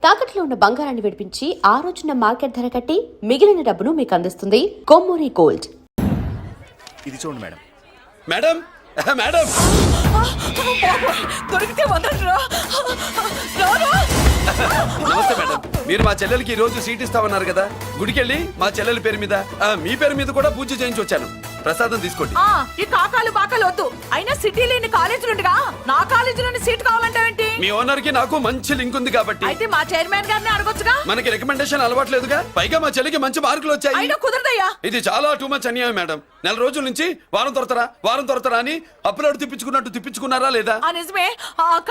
తాకట్లో ఉన్న బంగారాన్ని విడిపించి ఆ రోజున మార్కెట్ ధర కట్టి మిగిలిన డబ్బును మీకు అందిస్తుంది కొమ్మూరి గోల్డ్. ఇది చూడండి మేడం. మేడం మేడం దొరికితే వదలరా. నమస్తే మేడం. మీరు మా చెల్లెలకి ఈ రోజు సీట్ ఇస్తామన్నారు కదా, గుడికెళ్ళి మా చెల్లెల పేరు మీద మీ పేరు మీద కూడా పూజ చేయించి వచ్చాను. ప్రసాదం తీసుకోండి. ఈ కాకాలు బాకాలు వద్దు. అయినా సిటీలో ఇన్ని కాలేజీలు ఉండగా నా కాలేజీలోని సీట్ కావాలంటావేంటి? మీ ఓనర్ కి నాకు మంచి లింక్ ఉంది కాబట్టి. అయితే మా చైర్మన్ గారిని అడగొచ్చుగా. మనకి రికమెండేషన్ అలవాట్లేదుగా. పైగా మా చెల్లికి మంచి మార్కులు వచ్చాయి. అయినా కుదరదయ్యా. ఇది చాలా టూ మచ్ అన్యాయం మేడం. నెల రోజుల నుంచి వారం తొరతరా అని అప్లోడ్ తిప్పించుకున్నారా లేదా? నిజమే.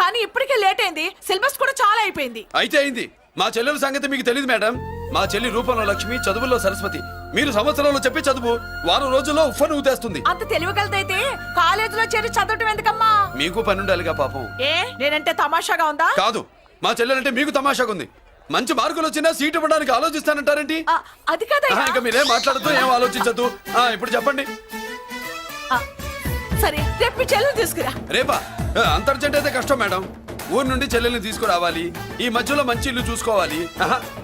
కానీ ఇప్పటికే లేట్ అయింది. సిలబస్ కూడా చాలా అయిపోయింది. అయితే అయింది. మా చెల్లెల సంగతి మీకు తెలియదు మేడం. మా చెల్లి రూపంలో లక్ష్మి, చదువుల్లో సరస్వతి. మీరు సంవత్సరంలో చెప్పి చదువు వారం రోజుల్లో ఉఫ్ఫను ఊతేస్తుంది. అంత తెలివిగలదైతే కాలేజీలో చేరి చదవటం ఎందుకమ్మా? మీకు పని ఉండాలిగా పాపం. నేనంటే తమాషాగా ఉందా? కాదు, మా చెల్లెలంటే మీకు తమాషాగా ఉంది. మంచి మార్కులు వచ్చినా సీట్ ఇవ్వడానికి ఆలోచిస్తానంటారేంటి? అది కాదయ్యా. ఇంకా మీరేం మాట్లాడుతూ ఏం ఆలోచించద్దు. ఇప్పుడు చెప్పండి. సరే, రేపు మీ చెల్లెలు తీసుకురా. రేపా? అంత అర్జెంట్ అయితే కష్టం మేడం. ఊరు నుండి చెల్లెల్ని తీసుకురావాలి. ఈ మధ్యలో మంచి ఇల్లు చూసుకోవాలి.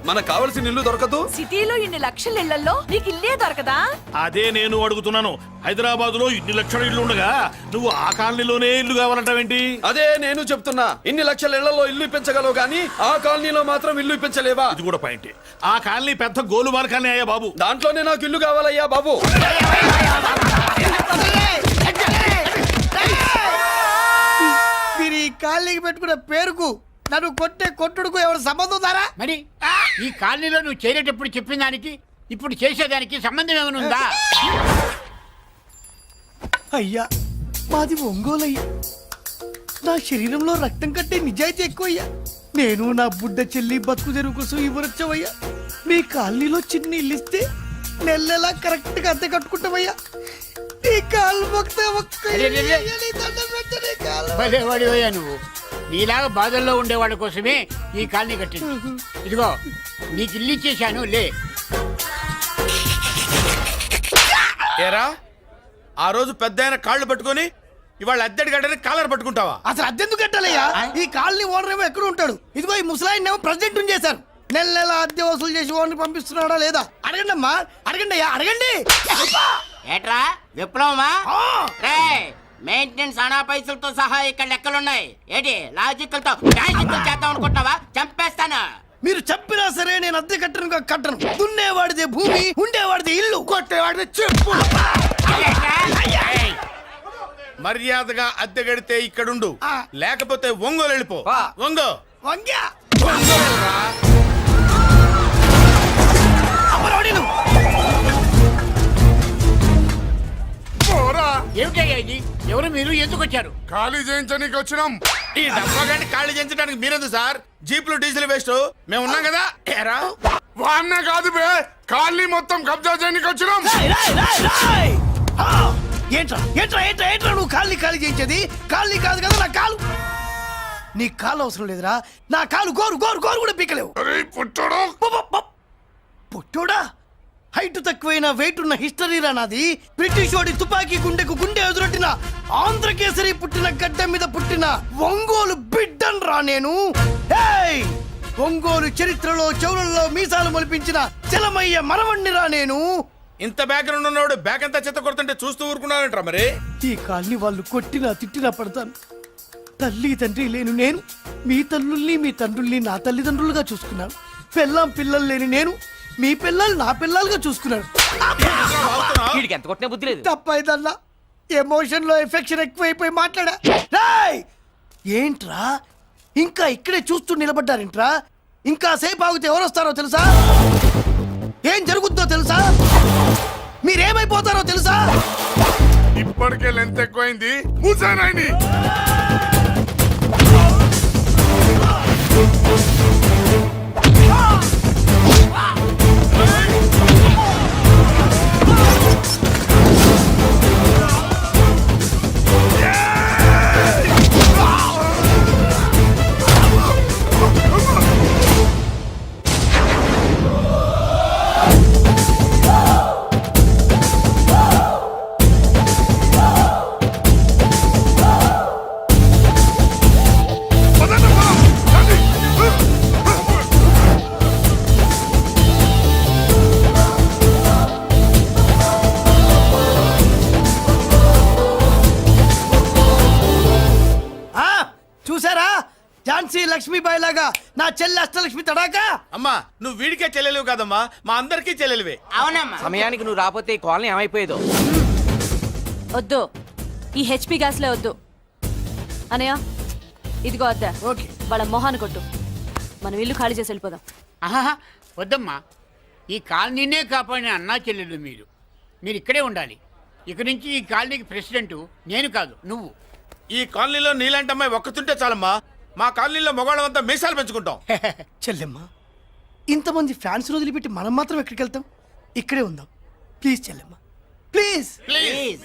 మనకు కావాల్సిన ఇల్లు దొరకదు. సిటీలో ఇన్ని లక్షల ఇళ్లలో నీకు ఇల్లే దొరకదా? అదే నేను అడుగుతున్నాను. హైదరాబాద్ లో ఇన్ని లక్షల ఇల్లు ఉండగా నువ్వు ఆ కాలనీలోనే ఇల్లు కావాలంటావేంటి? అదే నేను చెప్తున్నా. ఇన్ని లక్షల ఇళ్లలో ఇల్లు ఇప్పించగలవు గానీ ఆ కాలనీలో మాత్రం ఇల్లు ఇప్పించలేవా? ఇది కూడా పాయింట్. ఆ కాలనీ పెద్ద గోలుమార్ కాలనీ అయ్యా బాబు. దాంట్లోనే నాకు ఇల్లు కావాలయ్యా బాబు. మీరు ఈ కాలనీకి పెట్టుకున్న పేరుకు నన్ను కొట్టే కొట్టుడుకు ఎవరు సంబంధం ఉందారా? మరి ఈ కాలనీలో నువ్వు చేరేటప్పుడు చెప్పిన దానికి ఇప్పుడు చేసేదానికి సంబంధం ఏమైనా ఉందా? అయ్యా, మాది ఒంగోలు అయ్యా. నా శరీరంలో రక్తం కట్టే నిజాయితీ ఎక్కువ అయ్యా. నేను నా బుడ్డ చెల్లి బతుకు తెరువు కోసం ఇవ్వరొచ్చావయ్యా. మీ కాలనీలో చిన్న ఇల్లు ఇస్తే నెలలా కరెక్ట్ గా అద్దె కట్టుకుంటామయ్యా. నీ కాలు భలేవాడివయ్యా నువ్వు. నీలాగా బాధల్లో ఉండేవాళ్ళ కోసమే ఈ కాలనీ కట్టింది. ఇదిగో నీకు ఇల్లు ఇచ్చేశాను, లే. ఏరా, ఆ రోజు పెద్ద కాళ్ళు పట్టుకొని ఇవాళ అద్దెడి గడ్డని కాలర్ పట్టుకుంటావా? అసలు అద్దెందుకు కట్టాలయ్యా? ఈ కాలనీ ఓనర్ ఏమో ఎక్కడ ఉంటాడు? ఇదిగో ఈ ముసలాయిని ఏమో ప్రెసిడెంట్ చేశారు. నెల నెల అద్దె వసూలు చేసి ఓనర్ పంపిస్తున్నాడా లేదా అడగండి అమ్మా. అడగండి అయ్యా, అడగండి. ఏట్రా విప్లవమా? మెయింటెనెన్స్ అనా పైసలతో సహా ఇక్కడ లెక్కలున్నాయి. ఏంటి లాజికల్ తో చేద్దాం అనుకుంటున్నావా? చంపేస్తాను. మీరు చెప్పినా సరే నేను అద్దె కట్టను. దున్నేవాడిదే భూమి, ఉండేవాడిదే ఇల్లు, కొట్టేవాడిదే చెప్పు. మర్యాదగా అద్దె గడితే ఇక్కడుండు, లేకపోతే ఒంగోలు వెళ్ళిపో. వంగ్యా ఏమిటయ్యా ఇది? ఎవరు మీరు? ఎందుకు వచ్చారు? ఖాళీ చేయించడానికి వచ్చినాం. ఈ డబ్బా గంట ఖాళీ చేయించడానికి మీరెందు సార్? జీప్లు డీజిల్ వేస్ట్, మేము ఉన్నాం కదా. ఏరా వాన్న కాదు బే, ఖాళీ మొత్తం కబ్జా చేయడానికి వచ్చినాం. ఏంట్రా నువ్వు ఖాళీ చేయించేది? ఖాళీ కాదు కదా నా కాలు. నీ కాలు అవసరం లేదురా. నా కాలు గోరు కూడా పీకలేవు. పుట్టోడా, హైట్ తక్కువైన వెయిట్ ఉన్న హిస్టరీరా నాది. బ్రిటిష్ వాడి తుపాకీ గుండెకు గుండె ఎదురొట్టిన ఆంధ్రకేసరి పుట్టిన గడ్డ మీద పుట్టిన ఒంగోలు బిడ్డన్ రా నేను. ఒంగోలు చరిత్రలో చౌరల్లో మీసాలు మొలిపించిన చలమయ్య మనవణ్ణిరా నేను. ఇంత బ్యాక్గ్రౌండ్ ఉన్నవాడు బ్యాక్ అంతా చెత్త కొడుతుంటే చూస్తూ ఊరుకున్నానంటారా? మరి ఈ కాల్ని వాళ్ళు కొట్టినా తిట్టినా పడతాను. తల్లి తండ్రి లేను నేను మీ తల్లుల్ని మీ తండ్రుల్ని నా తల్లిదండ్రులుగా చూసుకున్నాను. పెళ్ళాం పిల్లలు లేని నేను మీ పిల్లలు నా పిల్లలుగా చూసుకున్నాను. తప్పైదల్లా ఎమోషన్ లో ఎఫెక్షన్ ఎక్కువైపోయి మాట్లాడా. ఏంట్రా ఇంకా ఇక్కడే చూస్తూ నిలబడ్డారేంట్రా? ఇంకా సేపు ఆగితే ఎవరు వస్తారో తెలుసా? ఏం జరుగుద్దో తెలుసా? మీరేమైపోతారో తెలుసా? ఇప్పటికే లెంత్ ఎక్కువైంది. మూసానాయని బాయ్ లాగా నా చెల్లి అష్టలక్ష్మి తడాకా. అమ్మా నువ్వు వీడికే చెల్లెలివి కాదమ్మా మా అందరికీ చెల్లెలివే. అవునమ్మా. సమయానికి నువ్వు రాకపోతే ఈ కాలనీ ఏమైపోయేదో. వద్దు, ఈ హెచ్పి గ్యాస్లే వద్దు. అనయ్య ఇదిగో అద్దా, ఓకే. వాళ్ళ మొహాన్ని కొట్టు. మనం ఇల్లు ఖాళీ చేసి వెళ్ళిపోదాం. ఆహా, వద్దమ్మా. ఈ కాలనీనే కాపాడిన అన్నా చెల్లెలు మీరు ఇక్కడే ఉండాలి. ఇక నుంచి ఈ కాలనీకి ప్రెసిడెంట్ నేను కాదు, నువ్వు. ఈ కాలనీలో నీలాంటి అమ్మాయి ఒక్కతుంటే చాలమ్మా. మా కాలనీలో మగవాళ్ళంతా మీసాలు పెంచుకుంటాం. చెల్లెమ్మ, ఇంతమంది ఫ్యాన్స్ వదిలిపెట్టి మనం మాత్రం ఎక్కడికి వెళ్తాం? ఇక్కడే ఉందాం ప్లీజ్ చెల్లెమ్మ, ప్లీజ్. ప్లీజ్.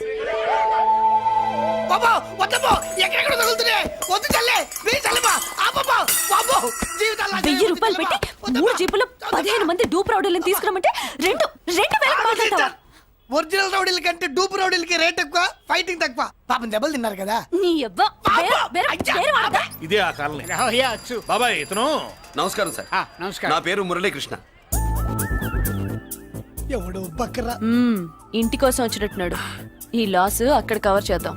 బాబా వద్దమ్మా, ఎక్కడెక్కడ తగులుతున్నాయి, వద్దు చెల్లె, ప్లీజ్ చెల్లెమ్మ. ఆపమ్మా, బాబో, జీవితాల్లో 1000 రూపాయలు పెట్టి 3 జీపులు 15 మంది డూప్ రౌడీలను తీసుకురమ్మంటే 2,000 మాట్లాడతావా? ఒరిజినల్ రౌడీల కంటే డూప్ రౌడీలకి రేట్ ఎక్కువ, ఫైటింగ్ తక్కువ. పాపం దెబ్బలు తిన్నారు కదా. నీ అబ్బా వేరే వాడదా? ఇదే ఆ కాలనీ. రావయ్యా, అచ్చు. బాబాయ్ ఇతను. నమస్కారం సార్. నమస్కారం. నా పేరు మురళీకృష్ణ. ఎవడో బక్కరా. ఇంటి కోసం వచ్చినట్టున్నాడు. ఈ లాస్ అక్కడ కవర్ చేద్దాం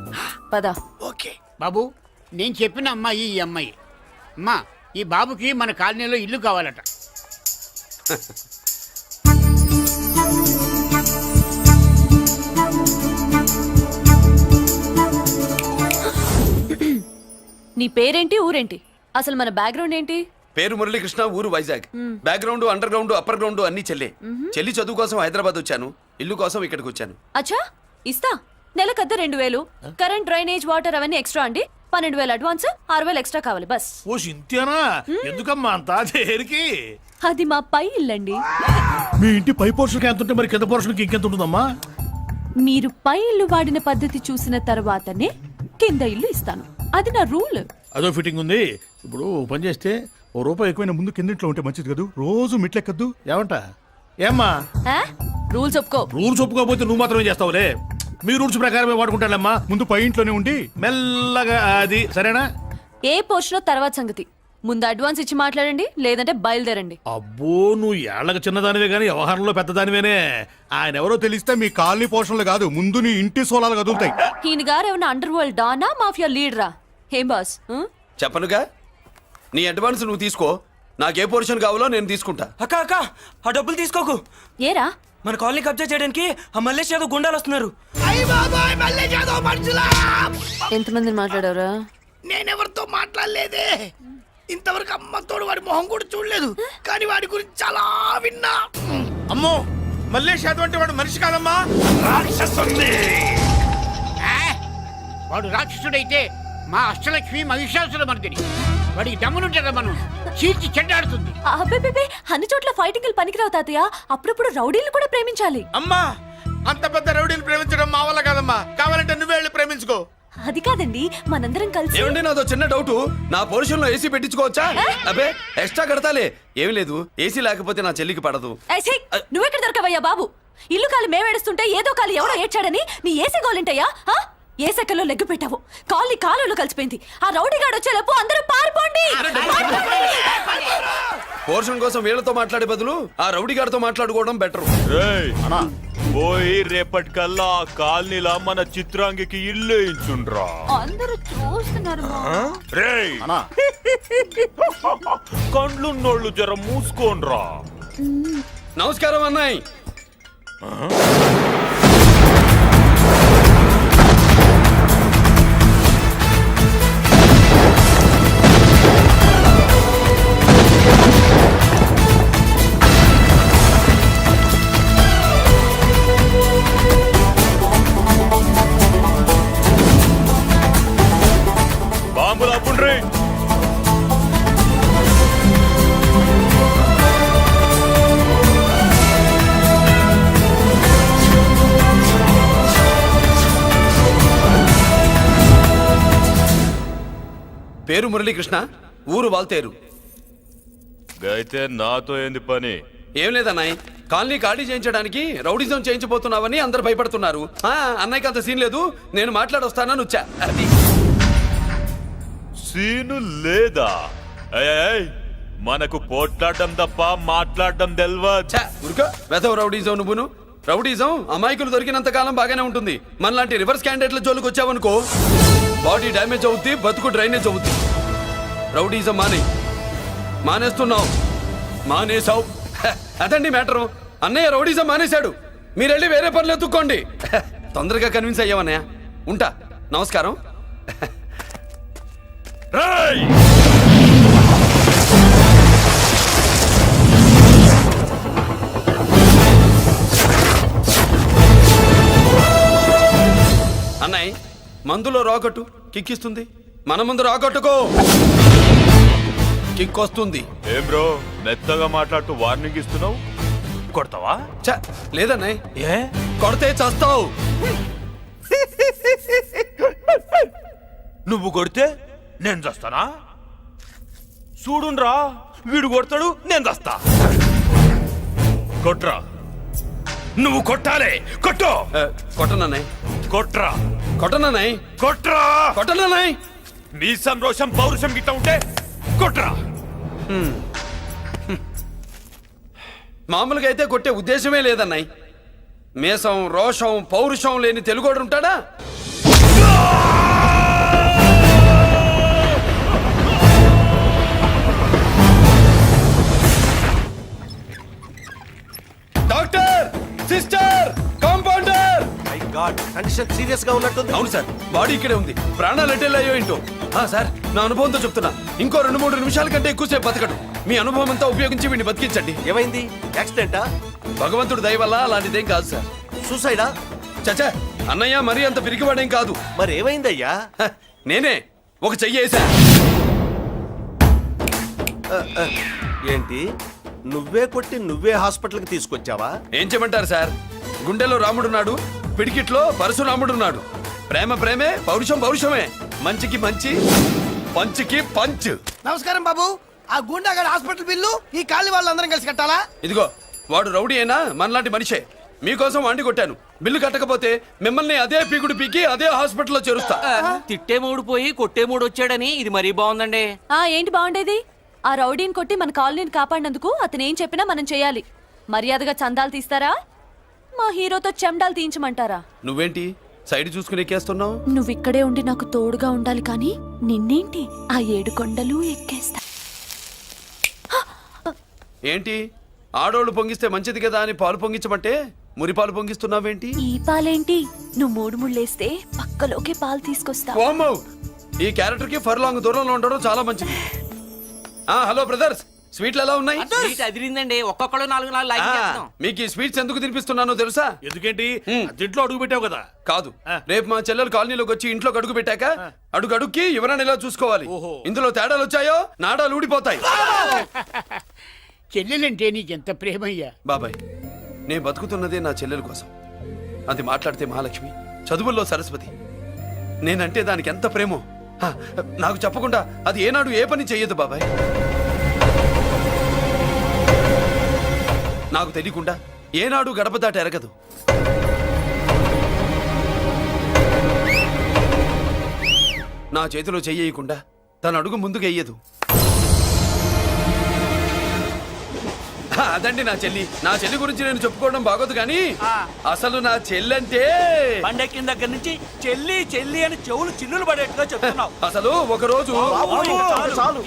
పదా. ఓకే బాబు, నేను చెప్పిన అమ్మాయి ఈ అమ్మాయి. అమ్మా, ఈ బాబుకి మన కాలనీలో ఇల్లు కావాలట. నీ పేరేంటి, ఊరేంటి, అసలు మన బ్యాక్గ్రౌండ్ ఏంటి? పేరు మురళీకృష్ణ, ఊరు Vizag. Background, under ground, upper ground అన్ని చెల్లి. చెల్లి చదువు కోసం హైదరాబాద్ వచ్చాను, ఇల్లు కోసం ఇక్కడికి వచ్చాను. అచ్చా, ఇస్తా. నెలకద్ద 2000, కరెంట్, డ్రైనేజ్, వాటర్ అవన్నీ ఎక్స్ట్రా అండి. 12,000 అడ్వాన్స్, 6,000 ఎక్స్ట్రా కావాలి బస్. ఓ సింత్యానా, ఎందుకమ్మా అంతా చేరికి? అది మా పై ఇల్లండి. మీ ఇంటి పై పోర్షన్కి ఎంత ఉంటే మరి కింద పోర్షన్కి ఇంకెంత ఉంటుందమ్మా? మీరు పై ఇల్లు వాడిన పద్ధతి చూసిన తర్వాతనే కింద ఇల్లు ఇస్తాను. అది నా రూల్. అదో ఫిట్టింగ్ ఉంది. ఇప్పుడు ఓ పని చేస్తే ₹1 ఎక్కువైనా ముందు కిందింట్లో ఉంటే మంచిది కదూ. రోజు మిట్లెక్కద్దు. ఏమంట? ఏమ్మా రూల్స్ ఒప్పుకో. రూల్స్ ఒప్పుకోకపోతే నువ్వు మాత్రమే చేస్తావులే. మీ రూల్స్ ప్రకారమే వాడుకుంటానమ్మా. ముందు పై ఇంట్లోనే ఉండి మెల్లగా అది, సరేనా? ఏ పోర్షన్ తర్వాత సంగతి. ముందు అడ్వాన్స్ ఇచ్చి మాట్లాడండి, లేదంటే బయలుదేరండి. అబ్బో, నువ్వు ఏళ్ళకి చిన్నదానివే గానీ వ్యవహారంలో పెద్దదానివేనే. ఆయన ఎవరో తెలిస్తే మీ కాలనీ పోషణలు కాదు, ముందు నీ ఇంటి సోలాలు కదులుతాయి. ఈయన గారు ఏమన్నా అండర్ వరల్డ్ డానా, మాఫియా లీడరా? ఏం బాస్? చెప్పనుగా, నీ అడ్వాన్స్ నువ్వు తీసుకో, నాకే పోర్షన్ కావాలో నేను తీసుకుంటా. అక్క అక్క, ఆ డబ్బులు తీసుకోకు. ఏరా? మన కాలనీ కబ్జా చేయడానికి ఆ మల్లేష్ యాదవ్ గుండాలు వస్తున్నారు. అయ్య బాబాయ్, మళ్ళీ చదువు మనుషులా. ఎంతమందిని మాట్లాడారా? నేనెవరితో మాట్లాడలేదే. ఇంతవరకు అమ్మతోడు వాడి మొహం కూడా చూడలేదు, కానీ వాడి గురించి చాలా విన్నా. అమ్మో, మల్లేష్ యాదవ్ అంటే వాడు మనిషి కాదమ్మా, రాక్షసుని. వాడు రాక్షసుడైతే మా అష్టలక్ష్మి మహిషాసుల మర్దిని. వాడికి దమ్మునుంటారా మనం చీల్చి చెడ్డాడుతుంది. అబ్బే, అన్ని చోట్ల ఫైటింగ్ పనికిరావు తాతయ్య. అప్పుడప్పుడు రౌడీలు కూడా ప్రేమించాలి. అమ్మా, అంత పెద్ద రౌడీని ప్రేమించడం మా వల్ల కాదమ్మా. కావాలంటే నువ్వే వెళ్ళి ప్రేమించుకో. అది కాదండి, మనందరం కలిసి. ఏమండి, నాదో చిన్న డౌట్. నా పోర్షన్ లో ఏసీ పెట్టించుకోవచ్చా? అబ్బే, ఎక్స్ట్రా కడతాలే. ఏమి లేదు, ఏసీ లేకపోతే నా చెల్లికి పడదు. నువ్వెక్కడ దొరకవయ్యా బాబు? ఇల్లు కాలు మేమేడుస్తుంటే ఏదో కాలు ఎవరో ఏడ్చాడని నీ ఏసీ గోలింటయ్యా? ఏ సెకల్లో లెగ్గు పెట్టావు? కాలి కాలులో కలిసిపోయింది. ఆ రౌడీగాడు వచ్చేలోపు అందరూ పారిపోండి. పోర్షన్ కోసం వీళ్ళతో మాట్లాడే బదులు ఆ రౌడీ గారితో మాట్లాడుకోవడం బెటర్. పోయి రేపటికల్లా ఆ కాలనీలా మన చిత్రాంగికి ఇల్లు ఇచ్చుండ్రా. అందరూ చూస్తున్నారు. రేయ్, కండ్లున్నోళ్ళు జర మూసుకోండ్రా. నమస్కారం అన్నాయ్. బాంబులు అప్పుండ్రీ. పేరు మురళీకృష్ణ, ఊరు వాల్తేరు. అయితే నాతో ఏంది పని? ఏం లేదన్నాయ్, కాలనీ ఖాళీ చేయించడానికి రౌడిజం చేయించబోతున్నావని అందరు భయపడుతున్నారు. అన్నయ్యకి అంత సీన్ లేదు, నేను మాట్లాడొస్తానని వచ్చా. అది సీను లేదా? ఏయ్, మనకు పోట్లాడడం తప్ప మాట్లాడడం తెల్వదు. ఉరుకో, వెధవ రౌడీజం నువ్వును. రౌడీజం అమాయకులు దొరికినంత కాలం బాగానే ఉంటుంది. మనలాంటి రివర్స్ క్యాండిడేట్ల జోలికి వచ్చావనుకో, బాడీ డ్యామేజ్ అవుద్ది, బతుకు డ్రైనేజ్ అవుద్ది. రౌడీజం మానే. మానేస్తున్నావు. మానేసావు. అదండి మ్యాటరు. అన్నయ్య రౌడీజం మానేశాడు. మీరెళ్ళి వేరే పనులు ఎత్తుక్కోండి. తొందరగా కన్విన్స్ అయ్యావన్నయ్య. ఉంటా. నమస్కారం. రేయ్! అన్నయ్య మందులో రాగొట్టు కిక్కిస్తుంది. మన ముందు రాగొట్టుకో, కిక్ వస్తుంది. ఏం బ్రో మెత్తగా మాట్లాడుతూ వార్నింగ్ ఇస్తున్నావు? కొడతావా? ఛ, లేదన్నయ్య. ఏ కొడితే చస్తావు. నువ్వు కొడితే నేను చస్తానా? చూడుండ్రా, వీడు కొడతాడు, నేను చస్తా. కొట్రా, నువ్వు కొట్టాలే. కొట్టు. కొట్టనన్నయ్య. కొట్రా, కొట్టనన్నయ్య. కొట్రా, కొట్టనన్నయ్య. నీ సంతోషం పౌరుషం గిట్ట ఉంటే కొట్రా. మామూలుగా అయితే కొట్టే ఉద్దేశమే లేదన్నయ్య. మేషం రోషం పౌరుషం లేని తెలుగోడు ఉంటాడా? Doctor, sister, compounder. Condition serious గా ఉన్నట్టుంది. అవును సార్, బాడీ ఇక్కడే ఉంది. ప్రాణాలు ఎట్టెళ్ళాయో ఏంటో. సార్, నా అనుభవంతో చెప్తున్నా, ఇంకో 2-3 నిమిషాల కంటే ఎక్కువసేపు బతకడు. మీ అనుభవం అంతా ఉపయోగించి వీడిని బతికించండి. ఏమైంది? యాక్సిడెంటా? భగవంతుడు దయ వల్ల అలాంటిదేం కాదు సార్. సూసైడా? చచ్చా, అన్నయ్య మరీ అంత పిరికివాడేం కాదు. మరి ఏమైందయ్యా? నేనే ఒక చెయ్యేసా. ఏంటి, నువ్వే కొట్టి నువ్వే హాస్పిటల్కి తీసుకొచ్చావా? ఏం చేయమంటారు సార్, గుండెలో రాముడున్నాడు, పిడికిట్లో పరశురాముడున్నాడు. ప్రేమ ప్రేమే, పౌరుషం పౌరుషమే. మంచికి మంచి, పంచికి పంచ్. నమస్కారం బాబు. ఆ గుండాగడ్ హాస్పిటల్ బిల్లు ఈ కాలి వాళ్ళందరం కలిసి కట్టాలా? ఇదిగో, వాడు రౌడీ అయినా మనలాంటి మనిషే. మీకోసం వండి కొట్టాను. బిల్లు కట్టకపోతే మిమ్మల్ని అదే పీకుడు పీకి అదే హాస్పిటల్లో చేరుస్తా. తిట్టే మూడు పోయి కొట్టే మూడు వచ్చాడని ఇది మరీ బాగుందండి. ఏంటి బాగుండేది? ఆ రౌడీని కొట్టి మన కాలనీని కాపాడినందుకు అతను ఏం చెప్పినా మనం చేయాలి. మర్యాదగా చందాలు తీస్తారా, మా హీరోతో చెండాలు తీయించమంటారా? నువ్వేంటి సైడ్ చూసుకుని ఎక్కేస్తున్నావు? నువ్విక్కడే ఉండి నాకు తోడుగా ఉండాలి, కానీ నిన్నేంటి ఆ 7 కొండలు ఎక్కేస్తా. ఏంటి, ఆడోళ్ళు పొంగిస్తే మంచిది కదా అని పాలు పొంగించమంటే మురి పాలు పొంగిస్తున్నావేంటి? ఈ పాలేంటి, నువ్వు 3 ముళ్ళేస్తే పక్కలోకే పాలు తీసుకొస్తా. వామ్మో, ఈ క్యారెక్టర్ కి ఫర్ లాంగ్ దూరంలో ఉండడం చాలా మంచిది. హలో బ్రదర్స్, స్వీట్లు ఎలా ఉన్నాయి? అదిరిందండి, ఒక్కొక్కడు 4 లైక్ చేస్తాం. మీకు ఈ స్వీట్స్ ఎందుకు తినిపిస్తున్నానో తెలుసా? ఎందుకేంటి? దీంట్లో అడుగు పెట్టావు కదా. కాదు, రేపు మా చెల్లెలు కాలనీలోకి వచ్చి ఇంట్లో అడుగు పెట్టాక అడుగు అడుక్కి ఎవరైనా ఇలా చూసుకోవాలి. ఇందులో తేడాలు వచ్చాయో నాడాలు ఊడిపోతాయి. చెల్లెలంటే నీకెంత ప్రేమయ్యా. బాబాయ్, నేను బతుకుతున్నదే నా చెల్లెల కోసం. అది మాట్లాడితే మహాలక్ష్మి, చదువుల్లో సరస్వతి. నేనంటే దానికి ఎంత ప్రేమో నాకు చెప్పకుండా అది ఏనాడు ఏ పని చెయ్యదు బాబాయ్. నాకు తెలియకుండా ఏనాడు గడప దాట ఎరగదు. నా చేతిలో చెయ్యకుండా తన అడుగు ముందుకు వెయ్యదు. అదండి నా చెల్లి. నా చెల్లి గురించి నేను చెప్పుకోవడం బాగోదు కానీ అసలు నా చెల్లంటే పండక్కిన దగ్గర నుంచి చెల్లి చెల్లి అని చెవులు చిల్లులు పడేట్టుగా చెప్తున్నావు. అసలు ఒక రోజు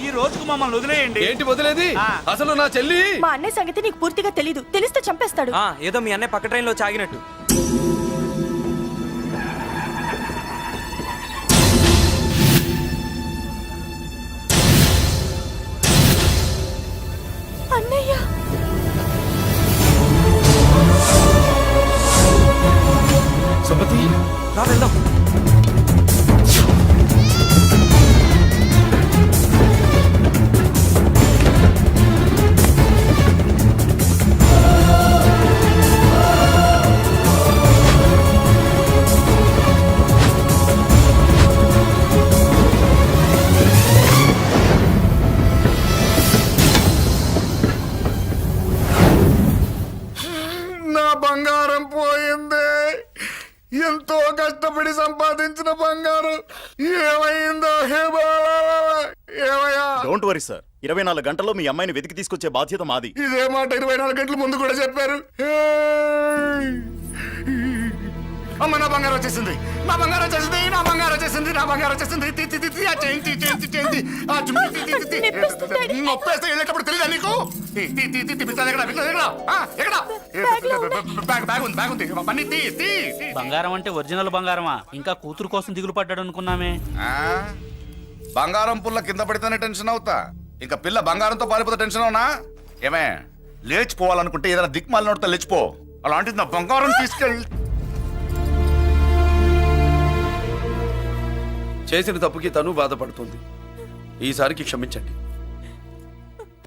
ఈ రోజుకు మమ్మల్ని వదిలేయండి. ఏంటి వదిలేది? అసలు నా చెల్లి. మా అన్నయ్య సంగతి నీకు పూర్తిగా తెలీదు. తెలిస్తే చంపేస్తాడు. ఏదో మీ అన్నయ్య పక్క ట్రైన్ లో చాగినట్టు. అన్నయ్య, సుమతి, రా వెళ్దాం. నా బంగారం పోయింది. ఎంతో కష్టపడి సంపాదించిన బంగారం ఏమైందో హే బాబా, ఏమయ్యా? డోంట్ వరీ సార్, 24 గంటల్లో మీ అమ్మాయిని వెతికి తీసుకొచ్చే బాధ్యత మాది. ఇదే మాట 24 గంటల ముందు కూడా చెప్పారు. అమ్మ నా బంగారం వచ్చేసింది, నా బంగారం వచ్చేసింది, నా బంగారం వచ్చేసింది, నా బంగారం వచ్చేసింది. తి, తి, తి, తి, ఆ చేయి, తి, చేయి, తి, చేయి, తి. ఆ జుమ్మి, తి, తి, తి, తి. నొప్పేస్తే వెళ్ళేటప్పుడు తెలియదా నీకు? తి, తి, తి, తి, తి, పిస్తాది ఎక్కడ, పిస్తాది ఎక్కడ? ఆ, ఎక్కడ? బ్యాగ్ ఉంది, బ్యాగ్ ఉంది. పని తీ, తీ, తీ. బంగారం అంటే ఒరిజినల్ బంగారమా? ఇంకా కూతురు కోసం దిగులు పడ్డాడు అనుకున్నామే. ఆ? బంగారం పుల్ల కింద పడితేనే టెన్షన్ అవుతా, ఇంకా పిల్ల బంగారంతో పారిపోతే టెన్షన్ అవునా? ఏమే, లేచిపోవాలనుకుంటే ఏదైనా దిక్మాల నోడితే లేచిపో. అలాంటిది నా బంగారం తీసుకెళ్ళి. చేసిన తప్పుకి తను బాధపడుతుంది. ఈసారికి క్షమించండి.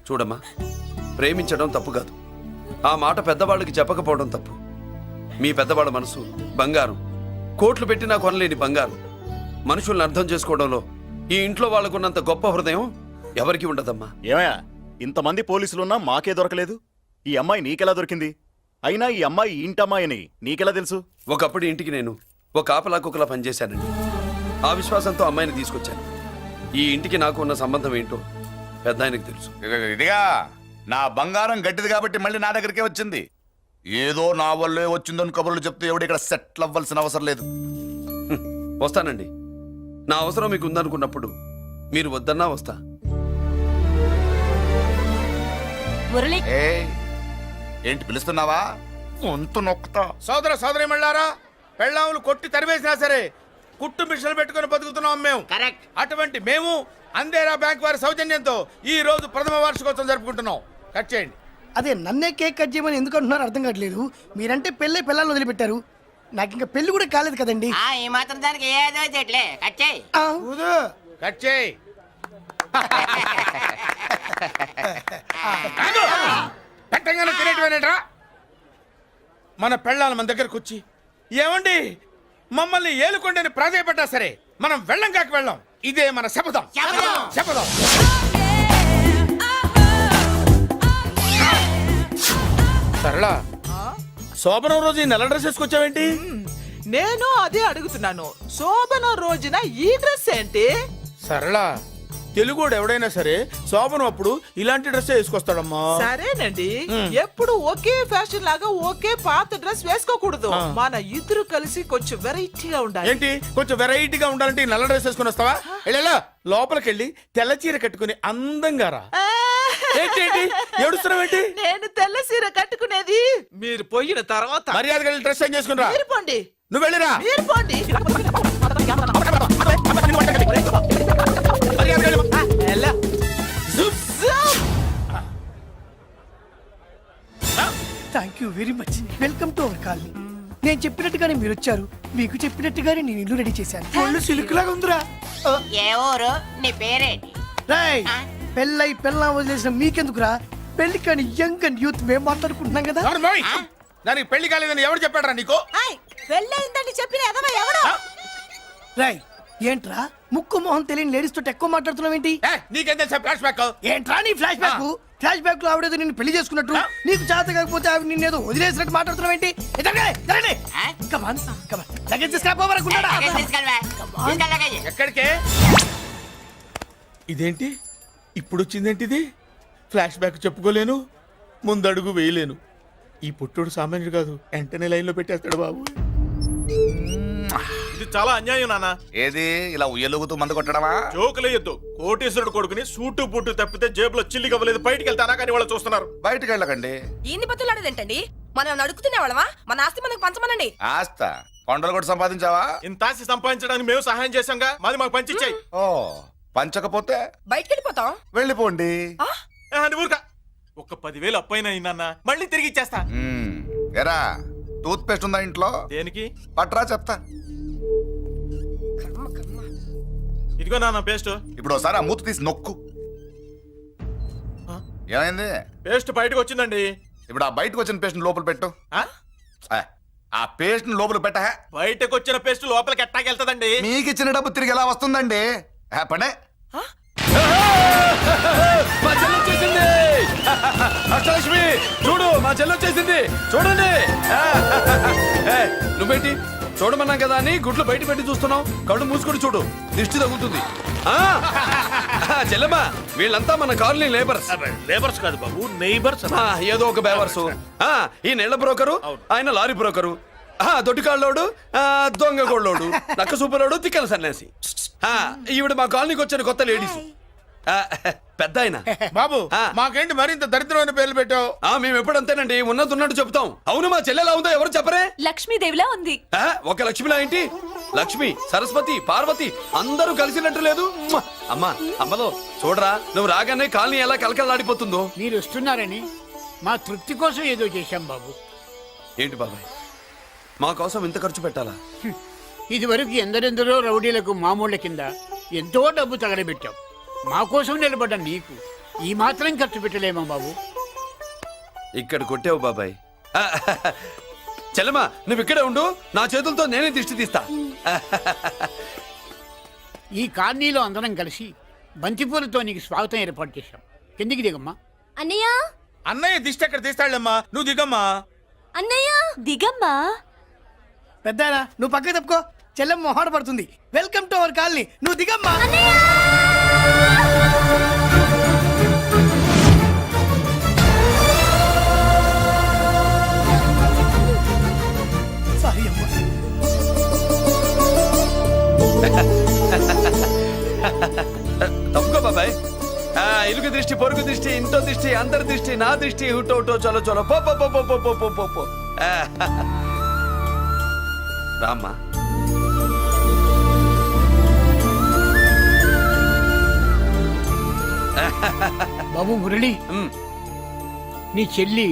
చూడమ్మా, ప్రేమించడం తప్పు కాదు, ఆ మాట పెద్దవాళ్ళకి చెప్పకపోవడం తప్పు. మీ పెద్దవాళ్ళ మనసు బంగారం, కోట్లు పెట్టినా కొనలేని బంగారం. మనుషుల్ని అర్థం చేసుకోవడంలో ఈ ఇంట్లో వాళ్ళకున్నంత గొప్ప హృదయం ఎవరికి ఉండదమ్మా. ఏమయ్యా, ఇంతమంది పోలీసులున్నా మాకే దొరకలేదు. ఈ అమ్మాయి నీకెలా దొరికింది? అయినా ఈ అమ్మాయి ఈ ఇంటమ్మాయి అని నీకెలా తెలుసు? ఒకప్పుడు ఇంటికి నేను ఒక ఆపలా కుక్కలా పనిచేశానండి. ఆ విశ్వాసంతో అమ్మాయిని తీసుకొచ్చాను. ఈ ఇంటికి నాకు ఉన్న సంబంధం ఏంటో పెద్ద ఆయనకు తెలుసు. ఇదిగా నా బంగారం గట్టిది కాబట్టి మళ్ళీ నా దగ్గరికే వచ్చింది. ఏదో నా వల్లే వచ్చిందని కబుర్లు చెప్తే ఎవడు ఇక్కడ సెటిల్ అవ్వాల్సిన అవసరం లేదు. వస్తానండి. నా అవసరం మీకు ఉందనుకున్నప్పుడు మీరు వద్దన్నా వస్తా. మురళి ఏయ్, ఏంటి పిలుస్తున్నావా? గొంతు నొక్కుతా. సోదర సోదరి మళ్ళారా, పెళ్ళాములు కొట్టి తరివేసినా సరే కుట్టు మిషన్లు పెట్టుకుని బతుకుతున్నాం మేము. కరెక్ట్. అటువంటి మేము అందేరా బ్యాంక్ వారి సౌజన్యంతో ఈ రోజు ప్రథమ వార్షికోత్సవం జరుపుకుంటున్నాం. కట్ చేయండి. అదే నన్నే కేక్ కట్ చేయమని ఎందుకు అంటున్నారో అర్థం కావట్లేదు. మీరంటే పెళ్ళై పిల్లల్ని వదిలిపెట్టారు, నాకు ఇంకా పెళ్లి కూడా కాలేదు కదండి. ఈ మాత్రం దానికి ఏదో చెట్లే కచ్చే. ఆ, కట్ చేయి. పెట్టంగానే తినేటివేనేట్రా? మన పెళ్ళాలు మన దగ్గరకు వచ్చి ఏమండి మమ్మల్ని ఏలుకొండని ప్రాధాయపడ్డా సరే మనం వెళ్ళం కాక వెళ్ళం. ఇదే మన శపథం. శపథం. సరళ, శోభనం రోజు ఈ నల్ల డ్రెస్ వేసుకొచ్చావేంటి? నేను అదే అడుగుతున్నాను, శోభన రోజున ఈ డ్రెస్ ఏంటి? సరళ, తెలుగుడు ఎవడైనా సరే శోభనం అప్పుడు ఇలాంటి డ్రెస్ వేసుకొస్తాడమ్మా. సరేనండి, ఎప్పుడు ఒకే ఫ్యాషన్ లాగా ఒకే పాత డ్రెస్ వేసుకోకూడదు. మన ఇద్దరు కలిసి కొంచెం వెరైటీగా ఉండాలి. ఏంటి కొంచెం వెరైటీగా ఉండాలంటే ఈ నల్ల డ్రెస్ వేసుకుని వస్తావా? వెళ్ళా లోపలికి వెళ్ళి తెల్ల చీర కట్టుకుని అందంగా రా. ఏంటి ఏడుస్తున్నావేంటి? నేను తెల్ల సీర కట్టుకునేది మీరు పోయిన తర్వాత. మర్యాదగా వెళ్ళి డ్రెస్ చేంజ్ చేసుకుని రా. మీరు పోండి. నువ్వు వెళ్ళిరా. మీరు పోండి. ఎలా? జుప్ జుప్. Thank you very much. Welcome to our colony. నేను చెప్పినట్టుగానే మీరు వచ్చారు, మీకు చెప్పినట్టుగానే నేను ఇల్లు రెడీ చేశాను. ఒళ్ళు సిల్క్ లాగా ఉందిరా. ఏ ఊరు? నీ పేరేంటి? రాయ్, పెళ్ళై పెళ్ళం వదిలేసిన మీకెందుకురా? పెళ్లి కాని యంగ్ అండ్ యూత్ మేము మాట్లాడుకుంటున్నాం కదా. నోర్మోయ్. దానికి పెళ్లి కాలేదని ఎవరు చెప్పాడరా నీకు? పెళ్ళయిందని చెప్పిన ఎదవ ఎవడు? రాయ్, ఏంట్రా ముక్కు మొహం తెలియని లేడీస్ తోటి ఎక్కువ మాట్లాడుతున్నావు ఏంటి? నీకేం తెలుసా ఫ్లాష్ బ్యాక్? ఏంట్రా నీ ఫ్లాష్ బ్యాక్? ఫ్లాష్ బ్యాక్ లో ఆవిడేదో నిన్ను పెళ్లి చేసుకున్నట్టు, నీకు చేత కాకపోతే ఆవిడ నిన్నేదో వదిలేసినట్టు మాట్లాడుతున్నావు ఏంటి? ఎక్కడికే? ఇదేంటి ఇప్పుడు వచ్చిందేంటి? ఇది ఫ్లాష్ బ్యాక్ చెప్పుకోలేను, ముందడుగు వేయలేను. ఈ పుట్టుడు సామాన్యుడు కాదు, వెంటనే లైన్ లో పెట్టేస్తాడు బాబు. ఇది చాలా అన్యాయం నాన్న. ఏది ఇలా ఉయ్యలుగుతూ మందు కొట్టడమా? జోకులేయొద్దు. కోటేశ్వరుడు కొడుకుని సూటు బుట్టు తప్పితే జేబులో చిల్లి కవ్వలేదు, బయటికి వెళ్తానా కానీ వాళ్ళు చూస్తున్నారు. బయటికి వెళ్ళకండి. ఈయన్ని బతులాడేదేంటండి? మనం నడుకుతునే వాళ్ళమా? మన ఆస్తి మనకు పంచమనండి. ఆస్త కొండలు కూడా సంపాదించావా? ఇంత ఆస్తి సంపాదించడానికి మేము సహాయం చేశాంగా, మాది మాకు పంచిచ్చాయి. ఓ, పంచకపోతే బయటికి వెళ్ళిపోతాం. వెళ్ళిపోండి. ఊరుకా. ఒక 10,000 అప్పైనా నాన్న, మళ్ళీ తిరిగి ఇచ్చేస్తా. ఎరా, టూత్ పేస్ట్ ఉందా ఇంట్లో? దేనికి? పట్రా చెప్తా. ఇదిగో నాన్న పేస్ట్. ఇప్పుడు ఒకసారి ఆ మూత తీసి నొక్కు. ఏమైంది? పేస్ట్ బయటకు వచ్చిందండి. ఇప్పుడు ఆ బయటకు వచ్చిన పేస్ట్ లోపల పెట్టు. ఆ? ఆ పేస్ట్ లోపల పెట్ట. బయటకు వచ్చిన పేస్ట్ లోపలికి ఎట్టాకెళ్తదండి? మీకు ఇచ్చిన డబ్బు తిరిగి ఎలా వస్తుందండి? పడే. మా చెల్లి వచ్చేసింది. అష్టలక్ష్మి చూడు, మా చెల్లి వచ్చేసింది చూడండి. నువ్వేంటి చూడమన్నాం కదా అని గుడ్లు బయట పెట్టి చూస్తున్నావు? కళ్ళు మూసుకొని చూడు, దిష్టి తగ్గుతుంది. చెల్లెమ్మా, వీళ్ళంతా మన కాలనీ లేబర్స్. లేబర్స్ కాదు బాబు, నైబర్స్. ఏదో ఒక బేవర్సు. ఈ నెల బ్రోకరు, ఆయన లారీ బ్రోకరు. దొడ్డికాళ్ళోడు దొంగ గోళ్ళోడు నక్క సూపరోడు తిక్కల సన్యాసి ఈవిడ మా కాలనీకి వచ్చిన కొత్త లేడీస్ పెద్ద ఆయన బాబు ఆ. మాకేంటి మరింత దరిద్రమైన పేర్లు పెట్టావు మేము ఎప్పుడంతేనండి ఉన్నట్టు చెప్తాం. అవును మా చెల్లెలా ఉందో ఎవరు చెప్పరే? లక్ష్మీదేవిలా ఉంది. ఒక లక్ష్మిలా ఏంటి? లక్ష్మి, సరస్వతి, పార్వతి అందరూ కలిసినట్టు లేదు. అమ్మా అమ్మలో చూడరా, నువ్వు రాగానే కాలనీ ఎలా కలకలాడిపోతుందో. మీరు వస్తున్నారని మా తృప్తి కోసం ఏదో చేశాం బాబు. ఏంటి బాబాయ్, మా కోసం ఇంత ఖర్చు పెట్టాలా? ఇదివరకు ఎందరెందరో రౌడీలకు మామూళ్ళ కింద ఎంతో డబ్బు తగలబెట్టాం. మా కోసం నిలబడ్డ నీకు ఈ మాత్రం ఖర్చు పెట్టలేమా బాబు? ఇక్కడ కొట్టావు బాబాయ్. చెల్లెమ్మా నువ్వు ఇక్కడే ఉండు, నా చేతులతో నేనే దిష్టి తీస్తా. ఈ కాలనీలో అందరం కలిసి బంతిపూలతో నీకు స్వాగతం ఏర్పాటు చేశాం. కిందికి దిగమ్మా. అన్నయ్య అన్నయ్య దిష్టి ఎక్కడ తీస్తాడమ్మా, నువ్వు దిగమ్మా. అన్నయ్య దిగమ్మా. పెద్దాయనా నువ్వు పక్కకి తప్పుకో, చెల్లెమ్మ మొహాట పడుతుంది. వెల్కమ్ టు అవర్ కాలనీ, నువ్వు దిగమ్మా. సారీ అమ్మా. తప్పుకో బాబాయ్. ఇరుగు దృష్టి, పొరుగు దృష్టి, ఇంటో దృష్టి, అందరి దృష్టి, నా దృష్టి, హుటో హుటో చలో చలో పో పో పో పో పో పో పో పో. రామ్మా. బాబు మురళి, ఉమ్. నీ చెల్లి